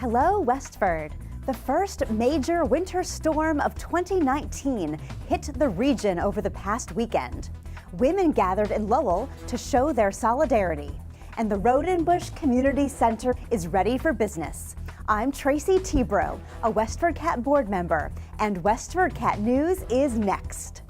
Hello, Westford. The first major winter storm of 2019 hit the region over the past weekend. Women gathered in Lowell to show their solidarity, and the Road and Bush Community Center is ready for business. I'm Tracy Tebro, a WestfordCAT board member, and WestfordCAT News is next.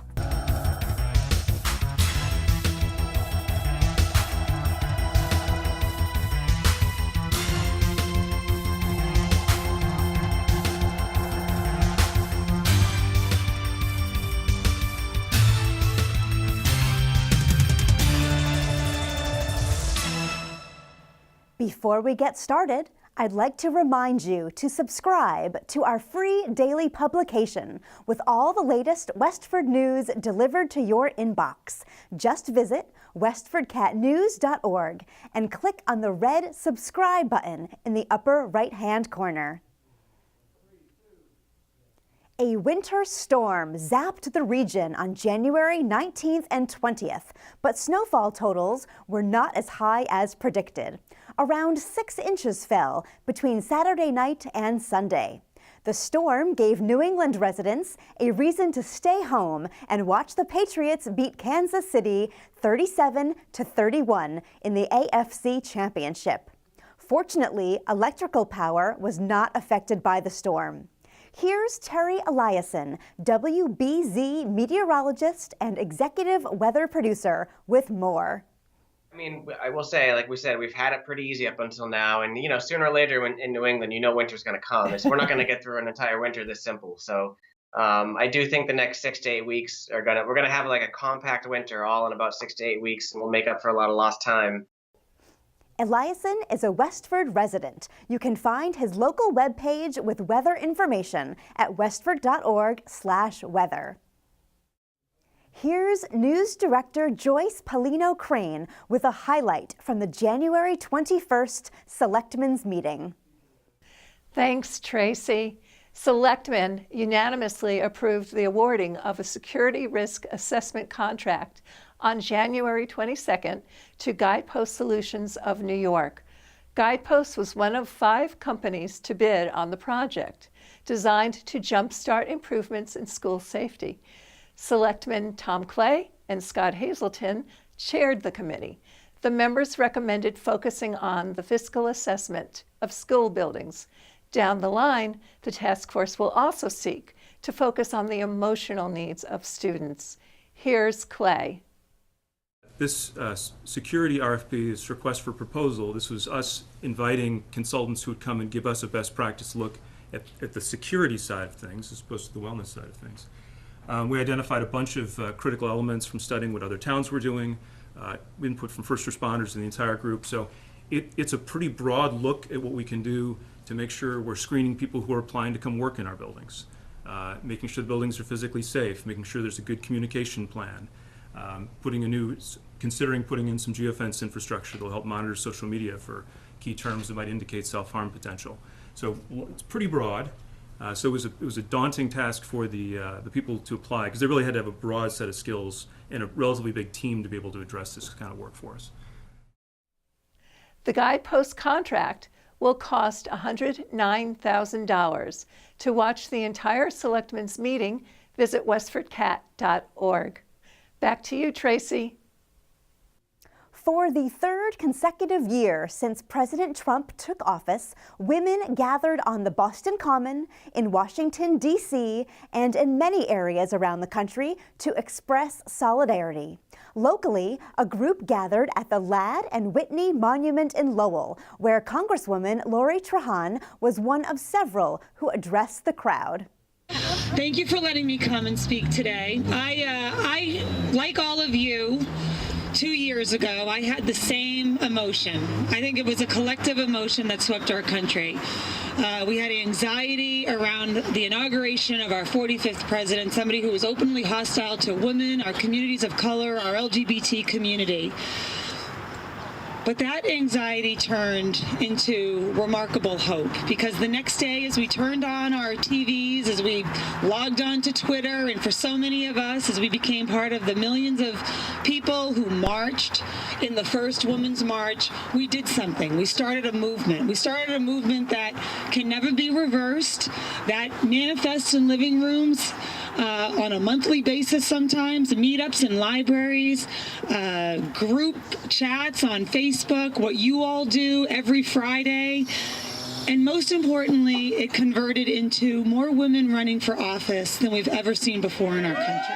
Before we get started, I'd like to remind you to subscribe to our free daily publication with all the latest Westford news delivered to your inbox. Just visit westfordcatnews.org and click on the red subscribe button in the upper right-hand corner. A winter storm zapped the region on January 19th and 20th, but snowfall totals were not as high as predicted. Around 6 inches fell between Saturday night and Sunday. The storm gave New England residents a reason to stay home and watch the Patriots beat Kansas City 37-31 in the AFC Championship. Fortunately, electrical power was not affected by the storm. Here's Terry Eliason, WBZ meteorologist and executive weather producer, with more. I mean, I will say, like we said, we've had it pretty easy up until now. And, sooner or later in New England, winter's going to come. We're not going to get through an entire winter this simple. So I do think the next 6 to 8 weeks we're going to have like a compact winter all in about 6 to 8 weeks, and we'll make up for a lot of lost time. Eliason is a Westford resident. You can find his local webpage with weather information at westford.org/weather. Here's News Director Joyce Polino Crane with a highlight from the January 21st Selectmen's meeting. Thanks, Tracy. Selectmen unanimously approved the awarding of a security risk assessment contract on January 22nd to Guidepost Solutions of New York. Guidepost was one of 5 companies to bid on the project, designed to jumpstart improvements in school safety. Selectmen Tom Clay and Scott Hazelton chaired the committee. The members recommended focusing on the fiscal assessment of school buildings. Down the line, the task force will also seek to focus on the emotional needs of students. Here's Clay. This security RFP, this request for proposal, this was us inviting consultants who would come and give us a best practice look at the security side of things as opposed to the wellness side of things. We identified a bunch of critical elements from studying what other towns were doing, input from first responders in the entire group. So it's a pretty broad look at what we can do to make sure we're screening people who are applying to come work in our buildings, making sure the buildings are physically safe, making sure there's a good communication plan, considering putting in some geofence infrastructure that will help monitor social media for key terms that might indicate self-harm potential. So it's pretty broad. So it was a daunting task for the people to apply, because they really had to have a broad set of skills and a relatively big team to be able to address this kind of work for us. The Guidepost contract will cost $109,000. To watch the entire Selectmen's meeting, visit westfordcat.org. Back to you, Tracy. For the 3rd consecutive year since President Trump took office, women gathered on the Boston Common, in Washington, D.C., and in many areas around the country to express solidarity. Locally, a group gathered at the Ladd and Whitney Monument in Lowell, where Congresswoman Lori Trahan was one of several who addressed the crowd. Thank you for letting me come and speak today. I like all of you, 2 years ago, I had the same emotion. I think it was a collective emotion that swept our country. We had anxiety around the inauguration of our 45th president, somebody who was openly hostile to women, our communities of color, our LGBT community. But that anxiety turned into remarkable hope, because the next day, as we turned on our TVs, as we logged on to Twitter, and for so many of us, as we became part of the millions of people who marched in the first Women's March, we did something. We started a movement. We started a movement that can never be reversed, that manifests in living rooms on a monthly basis sometimes, meetups in libraries, group chats on Facebook, what you all do every Friday. And most importantly, it converted into more women running for office than we've ever seen before in our country.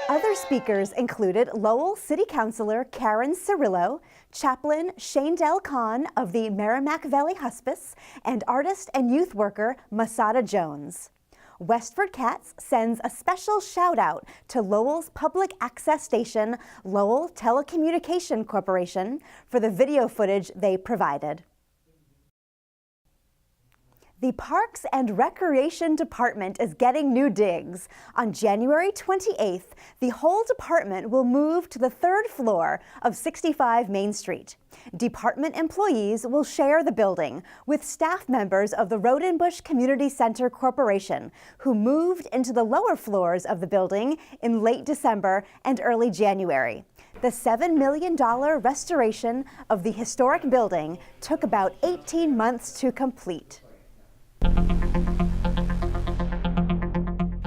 Other speakers included Lowell City Councilor Karen Cirillo, Chaplain Shandell Khan of the Merrimack Valley Hospice, and artist and youth worker Masada Jones. WestfordCAT sends a special shout out to Lowell's public access station, Lowell Telecommunication Corporation, for the video footage they provided. The Parks and Recreation Department is getting new digs. On January 28th, the whole department will move to the 3rd floor of 65 Main Street. Department employees will share the building with staff members of the Rodenbush Community Center Corporation, who moved into the lower floors of the building in late December and early January. The $7 million restoration of the historic building took about 18 months to complete.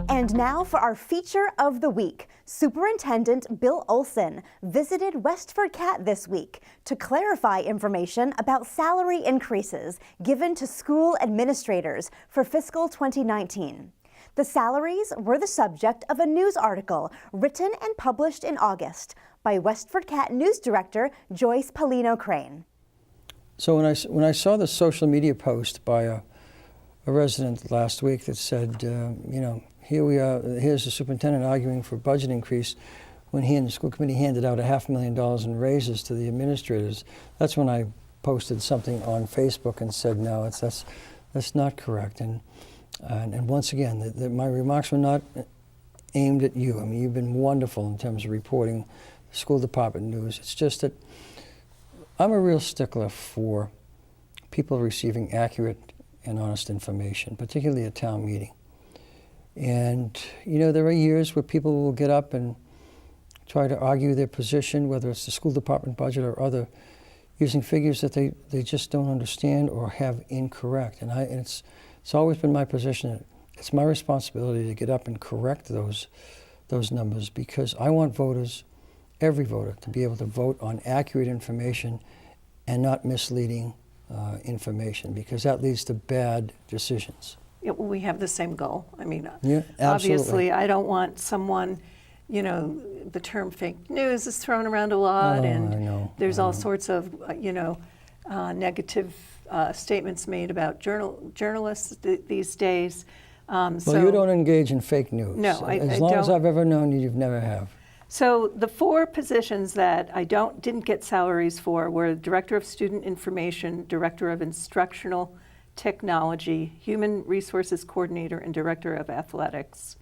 And now for our feature of the week. Superintendent Bill Olsen visited WestfordCAT this week to clarify information about salary increases given to school administrators for fiscal 2019. The salaries were the subject of a news article written and published in August by WestfordCAT News Director Joyce Polino Crane. So when I saw the social media post by a resident last week that said, here we are, here's the superintendent arguing for budget increase when he and the school committee handed out $500,000 in raises to the administrators. That's when I posted something on Facebook and said, no, that's not correct. And once again, my remarks were not aimed at you. I mean, you've been wonderful in terms of reporting school department news. It's just that I'm a real stickler for people receiving accurate and honest information, particularly at town meeting. And, there are years where people will get up and try to argue their position, whether it's the school department budget or other, using figures that they just don't understand or have incorrect. And it's always been my position that it's my responsibility to get up and correct those numbers, because I want voters, every voter, to be able to vote on accurate information and not misleading information, because that leads to bad decisions. Yeah, well, we have the same goal. I mean, yeah, obviously, I don't want someone, the term fake news is thrown around a lot, and there's all sorts of, negative statements made about journalists these days. Well, you don't engage in fake news. No, as long as I've ever known you, you've never have. So the 4 positions that I didn't get salaries for were Director of Student Information, Director of Instructional Technology, Human Resources Coordinator, and Director of Athletics.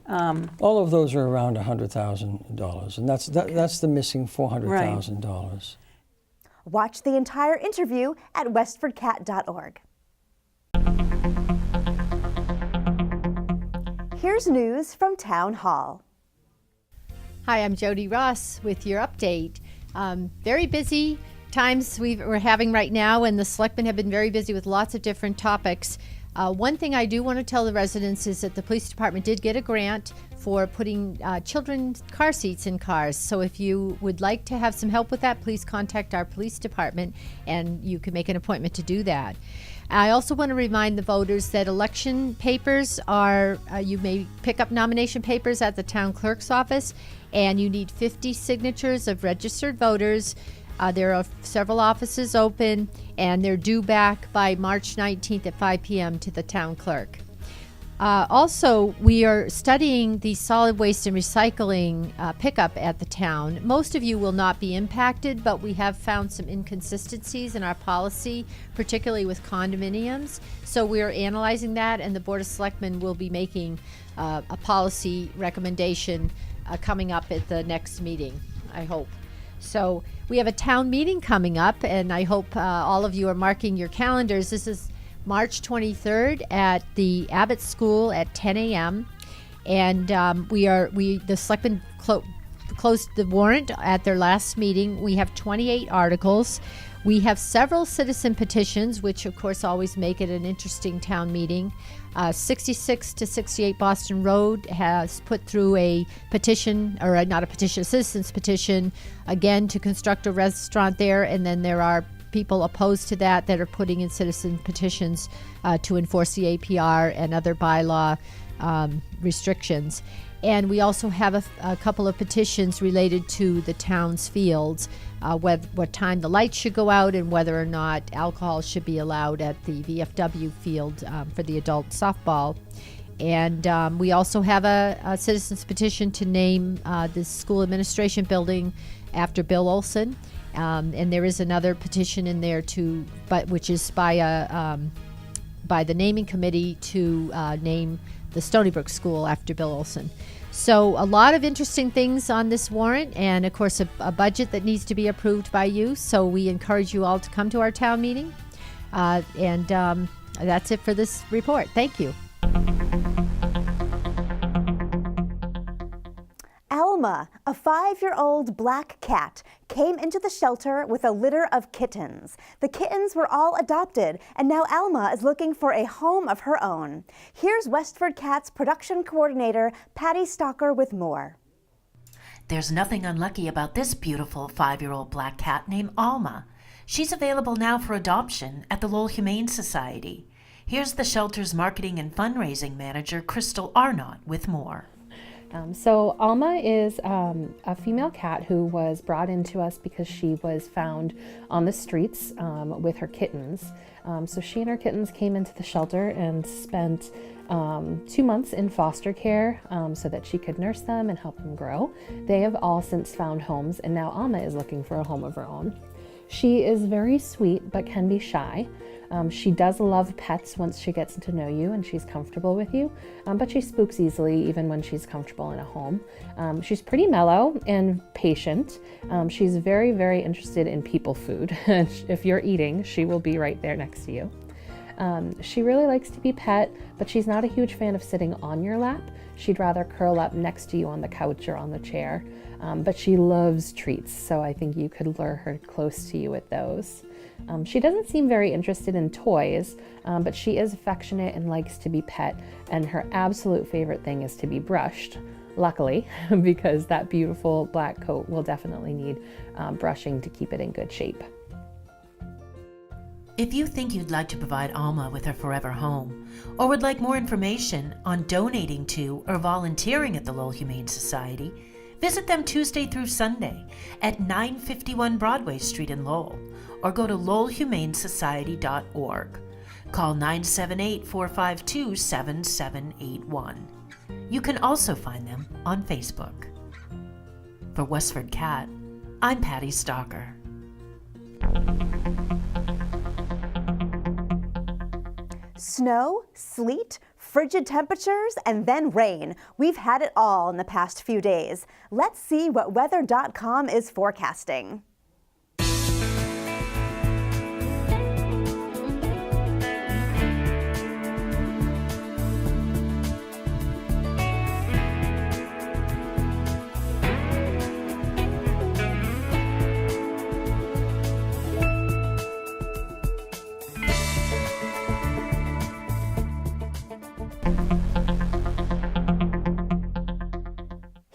All of those are around $100,000, and that's the missing $400,000. Right. Watch the entire interview at westfordcat.org. Here's news from Town Hall. Hi, I'm Jody Ross with your update. Very busy times we're having right now, and the selectmen have been very busy with lots of different topics. One thing I do want to tell the residents is that the police department did get a grant for putting children's car seats in cars. So if you would like to have some help with that, please contact our police department and you can make an appointment to do that. I also want to remind the voters that election papers are, you may pick up nomination papers at the town clerk's office, and you need 50 signatures of registered voters. There are several offices open, and they're due back by March 19th at 5 p.m. to the town clerk. Also, we are studying the solid waste and recycling pickup at the town. Most of you will not be impacted, but we have found some inconsistencies in our policy, particularly with condominiums. So we are analyzing that, and the Board of Selectmen will be making a policy recommendation coming up at the next meeting, I hope. So we have a town meeting coming up, and I hope all of you are marking your calendars. This is March 23rd at the Abbott School at 10 a.m. And the selectmen closed the warrant at their last meeting. We have 28 articles. We have several citizen petitions, which of course always make it an interesting town meeting. 66 to 68 Boston Road has put through a petition, or not a petition, a citizen's petition, again to construct a restaurant there. And then there are people opposed to that are putting in citizen petitions to enforce the APR and other bylaw restrictions. And we also have a couple of petitions related to the town's fields, what time the lights should go out and whether or not alcohol should be allowed at the VFW field for the adult softball. And we also have a citizen's petition to name the school administration building after Bill Olsen. And there is another petition in there which is by the naming committee to name the Stony Brook School after Bill Olsen. So a lot of interesting things on this warrant, and of course a budget that needs to be approved by you. So we encourage you all to come to our town meeting. And that's it for this report. Thank you. Alma, a 5-year-old black cat, came into the shelter with a litter of kittens. The kittens were all adopted, and now Alma is looking for a home of her own. Here's WestfordCAT's production coordinator, Patty Stalker, with more. There's nothing unlucky about this beautiful 5-year-old black cat named Alma. She's available now for adoption at the Lowell Humane Society. Here's the shelter's marketing and fundraising manager, Crystal Arnott, with more. So Alma is a female cat who was brought into us because she was found on the streets with her kittens. So she and her kittens came into the shelter and spent 2 months in foster care so that she could nurse them and help them grow. They have all since found homes, and now Alma is looking for a home of her own. She is very sweet but can be shy. She does love pets once she gets to know you and she's comfortable with you, but she spooks easily even when she's comfortable in a home. She's pretty mellow and patient. She's very, very interested in people food. If you're eating, she will be right there next to you. She really likes to be pet, but she's not a huge fan of sitting on your lap. She'd rather curl up next to you on the couch or on the chair. But she loves treats, so I think you could lure her close to you with those. She doesn't seem very interested in toys, but she is affectionate and likes to be pet, and her absolute favorite thing is to be brushed, luckily, because that beautiful black coat will definitely need brushing to keep it in good shape. If you think you'd like to provide Alma with her forever home, or would like more information on donating to or volunteering at the Lowell Humane Society, visit them Tuesday through Sunday at 951 Broadway Street in Lowell, or go to lowellhumanesociety.org. Call 978-452-7781. You can also find them on Facebook. For WestfordCAT, I'm Patty Stalker. Snow, sleet, frigid temperatures, and then rain. We've had it all in the past few days. Let's see what weather.com is forecasting.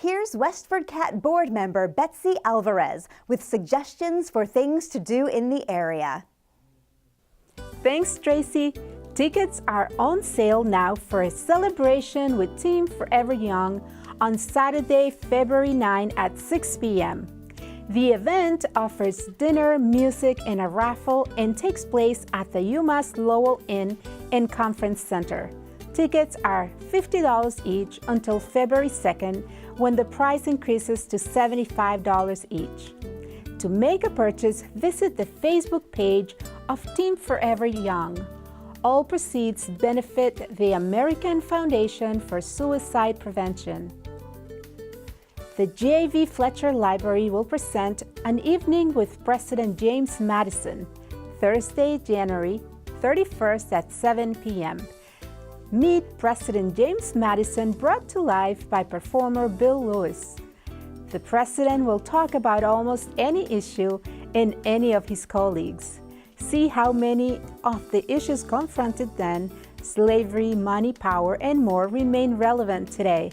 Here's WestfordCAT board member Betsy Alvarez with suggestions for things to do in the area. Thanks, Tracy. Tickets are on sale now for a celebration with Team Forever Young on Saturday, February 9 at 6 p.m. The event offers dinner, music, and a raffle and takes place at the UMass Lowell Inn and Conference Center. Tickets are $50 each until February 2nd, when the price increases to $75 each. To make a purchase, visit the Facebook page of Team Forever Young. All proceeds benefit the American Foundation for Suicide Prevention. The J.V. Fletcher Library will present An Evening with President James Madison, Thursday, January 31st at 7 p.m. Meet President James Madison brought to life by performer Bill Lewis. The president will talk about almost any issue and any of his colleagues. See how many of the issues confronted then, slavery, money, power, and more, remain relevant today.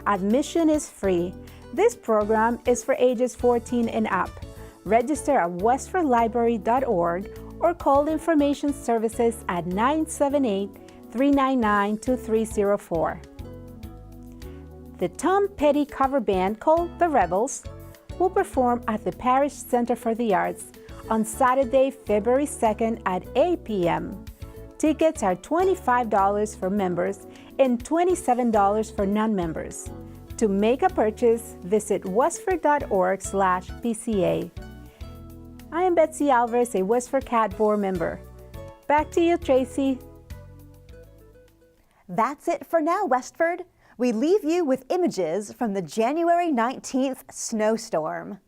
Admission is free. This program is for ages 14 and up. Register at westfordlibrary.org or call Information Services at 978-399-2304. The Tom Petty cover band called The Rebels will perform at the Parish Center for the Arts on Saturday, February 2nd at 8 p.m. Tickets are $25 for members and $27 for non-members. To make a purchase, visit westford.org/PCA. I am Betsy Alvarez, a WestfordCAT board member. Back to you, Tracy. That's it for now, Westford. We leave you with images from the January 19th snowstorm.